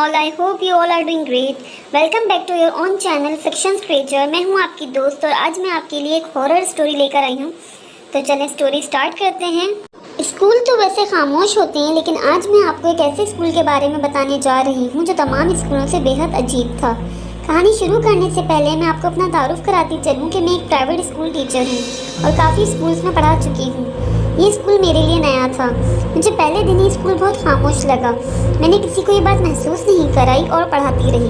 all, I hope you all are doing great. Welcome back to your own channel Fictions Creature. मैं हूँ आपकी दोस्त और आज मैं आपके लिए एक हॉरर स्टोरी लेकर आई हूँ। तो चलें स्टोरी स्टार्ट करते हैं। स्कूल तो वैसे खामोश होते हैं, लेकिन आज मैं आपको एक ऐसे स्कूल के बारे में बताने जा रही हूँ जो तमाम स्कूलों से बेहद अजीब था। कहानी शुरू करने से पहले मैं आपको अपना तारुफ कराती चलूँ कि मैं एक प्राइवेट स्कूल टीचर हूँ और काफ़ी स्कूल्स में पढ़ा चुकी हूँ। ये स्कूल मेरे लिए नया था। मुझे पहले दिन ही स्कूल बहुत खामोश लगा। मैंने किसी को ये बात महसूस नहीं कराई और पढ़ाती रही।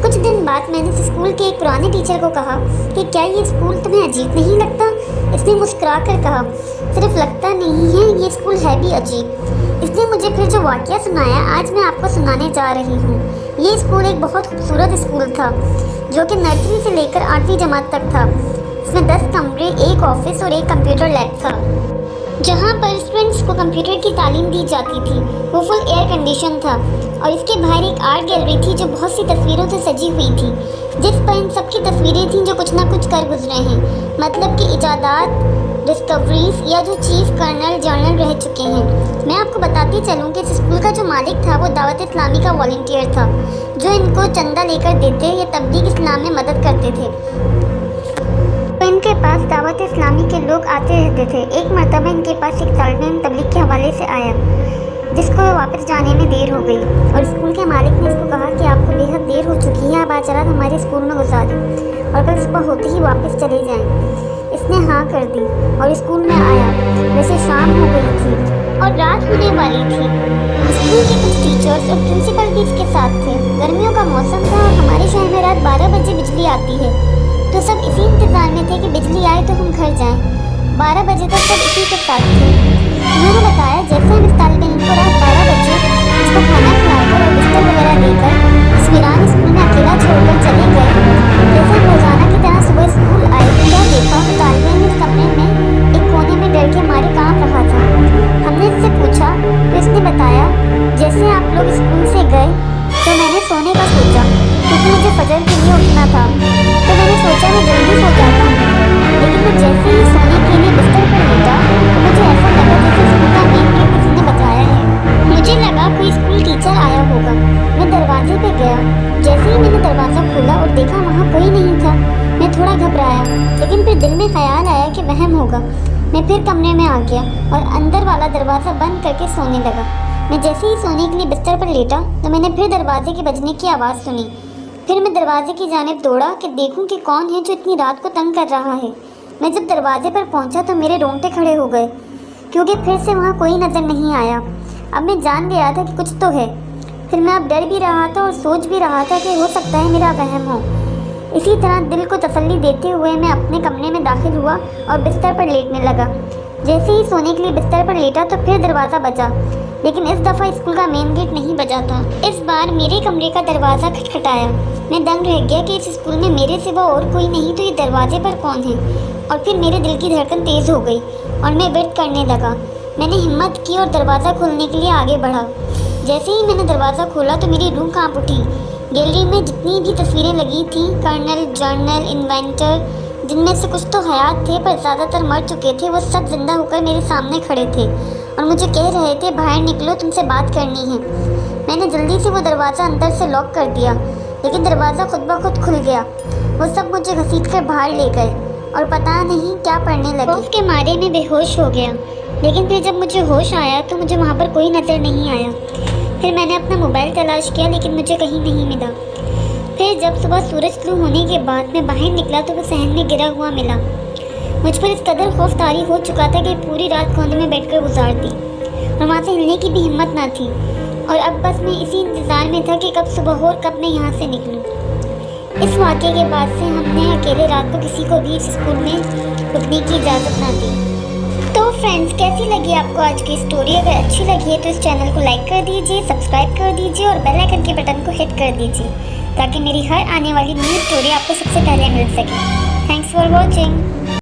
कुछ दिन बाद मैंने इस स्कूल के एक पुराने टीचर को कहा कि क्या ये स्कूल तुम्हें अजीब नहीं लगता? इसने मुस्कुरा कर कहा, सिर्फ लगता नहीं है, ये स्कूल है भी अजीब। इसने मुझे फिर जो वाक़या सुनाया आज मैं आपको सुनाने जा रही हूँ। ये स्कूल एक बहुत खूबसूरत स्कूल था जो कि नर्सरी से लेकर 8वीं जमात तक था। इसमें 10 कमरे, एक ऑफिस और एक कंप्यूटर लैब था जहाँ पर स्टूडेंट्स को कंप्यूटर की तालीम दी जाती थी। वो फुल एयर कंडीशन था और इसके बाहर एक आर्ट गैलरी थी जो बहुत सी तस्वीरों से सजी हुई थी, जिस पर इन सब की तस्वीरें थीं जो कुछ ना कुछ कर गुजरे हैं, मतलब कि इजादात, डिस्कवरीज या जो चीफ कर्नल जनरल रह चुके हैं। मैं आपको बताती चलूँ कि इस स्कूल का जो मालिक था वो दावत इस्लामी का वॉलंटियर था जो इनको चंदा लेकर देते या तबलीग इस्लाम में मदद करते थे। इनके पास दावत इस्लामी के लोग आते रहते थे। एक मरतबा इनके पास एक तालिब इल्म तबलीग के हवाले से आया जिसको वापस जाने में देर हो गई और स्कूल के मालिक ने इसको कहा कि आपको बेहद देर हो चुकी है, आप आज रात हमारे स्कूल में गुजारें और कल सुबह होते ही वापस चले जाएं। इसने हाँ कर दी और स्कूल में आया। वैसे शाम हो गई थी और रात होने वाली थी। स्कूल के कुछ टीचर्स और प्रिंसिपल भी इसके साथ थे। गर्मियों का मौसम था और हमारे शहर में रात 12 बजे बिजली आती है, तो सब इसी इंतज़ार में थे कि बिजली आए तो हम घर जाएं। 12 बजे तक सब इसी के साथ थे। उन्होंने बताया जैसे हम इस तालिब इल्म को रात 12 बजे उसको खाना खिलाकर और बिस्तर वगैरह देकर इस वीरान स्कूल में अकेला छोड़कर चले गए, जैसे हम रोज़ाना की तरह सुबह स्कूल आए तो क्या देखा तो तालिब इल्म इस कमरे में एक कोने में डर के मारे काँप रहा था। हमने इससे पूछा तो इसने बताया जैसे आप लोग स्कूल से गए तो मैंने सोने का सोचा क्योंकि मुझे फजर के लिए उठना था, तो मैंने सोचा मैं जल्दी सो जाता हूँ। लेकिन मैं जैसे ही सोने के लिए बिस्तर पर लेटा तो मुझे ऐसा लगा जैसे स्कूल का मेन गेट किसी ने बचाया है। मुझे लगा कोई स्कूल टीचर आया होगा। मैं दरवाजे पे गया। जैसे ही मैंने दरवाज़ा खोला और देखा वहाँ कोई नहीं था, मैं थोड़ा घबराया, लेकिन फिर दिल में ख्याल आया कि वहम होगा। मैं फिर कमरे में आ गया और अंदर वाला दरवाज़ा बंद करके सोने लगा। मैं जैसे ही सोने के लिए बिस्तर पर लेटा तो मैंने फिर दरवाजे के बजने की आवाज़ सुनी। फिर मैं दरवाजे की जानिब दौड़ा कि देखूं कि कौन है जो इतनी रात को तंग कर रहा है। मैं जब दरवाजे पर पहुंचा तो मेरे रोंगटे खड़े हो गए क्योंकि फिर से वहां कोई नज़र नहीं आया। अब मैं जान गया था कि कुछ तो है। फिर मैं अब डर भी रहा था और सोच भी रहा था कि हो सकता है मेरा वहम हो। इसी तरह दिल को तसल्ली देते हुए मैं अपने कमरे में दाखिल हुआ और बिस्तर पर लेटने लगा। जैसे ही सोने के लिए बिस्तर पर लेटा तो फिर दरवाज़ा बजा, लेकिन इस दफ़ा स्कूल का मेन गेट नहीं बजा था। इस बार मेरे कमरे का दरवाज़ा खटखटाया। मैं दंग रह गया कि इस स्कूल में मेरे सिवा और कोई नहीं, तो ये दरवाजे पर कौन है? और फिर मेरे दिल की धड़कन तेज़ हो गई और मैं वेट करने लगा। मैंने हिम्मत की और दरवाज़ा खोलने के लिए आगे बढ़ा। जैसे ही मैंने दरवाज़ा खोला तो मेरी रूह काँप उठी। गैलरी में जितनी भी तस्वीरें लगी थीं, कर्नल, जर्नल, इन्वेंटर, जिनमें से कुछ तो हयात थे पर ज़्यादातर मर चुके थे, वो सब जिंदा होकर मेरे सामने खड़े थे और मुझे कह रहे थे बाहर निकलो, तुमसे बात करनी है। मैंने जल्दी से वो दरवाज़ा अंदर से लॉक कर दिया, लेकिन दरवाज़ा खुद ब खुद खुल गया। वो सब मुझे घसीट कर बाहर ले गए और पता नहीं क्या पढ़ने लगे। खौफ के मारे मैं बेहोश हो गया, लेकिन फिर जब मुझे होश आया तो मुझे वहाँ पर कोई नज़र नहीं आया। फिर मैंने अपना मोबाइल तलाश किया, लेकिन मुझे कहीं नहीं मिला। फिर जब सुबह सूरज तुलू होने के बाद मैं बाहर निकला तो वो सहन में गिरा हुआ मिला। मुझ पर इस कदर खौफ तारी हो चुका था कि पूरी रात कोने में बैठकर गुजार दी और वहाँ से हिलने की भी हिम्मत ना थी। और अब बस मैं इसी इंतज़ार में था कि कब सुबह हो और कब मैं यहाँ से निकलूँ। इस वाक़े के बाद से हमने अकेले रात को किसी को भी इस स्कूल में रुकने की इजाज़त ना दी। तो फ्रेंड्स, कैसी लगी आपको आज की स्टोरी? अगर अच्छी लगी है तो इस चैनल को लाइक कर दीजिए, सब्सक्राइब कर दीजिए और बेल आइकन के बटन को हिट कर दीजिए ताकि मेरी हर आने वाली न्यू स्टोरी आपको सबसे पहले मिल सके। Thanks for watching.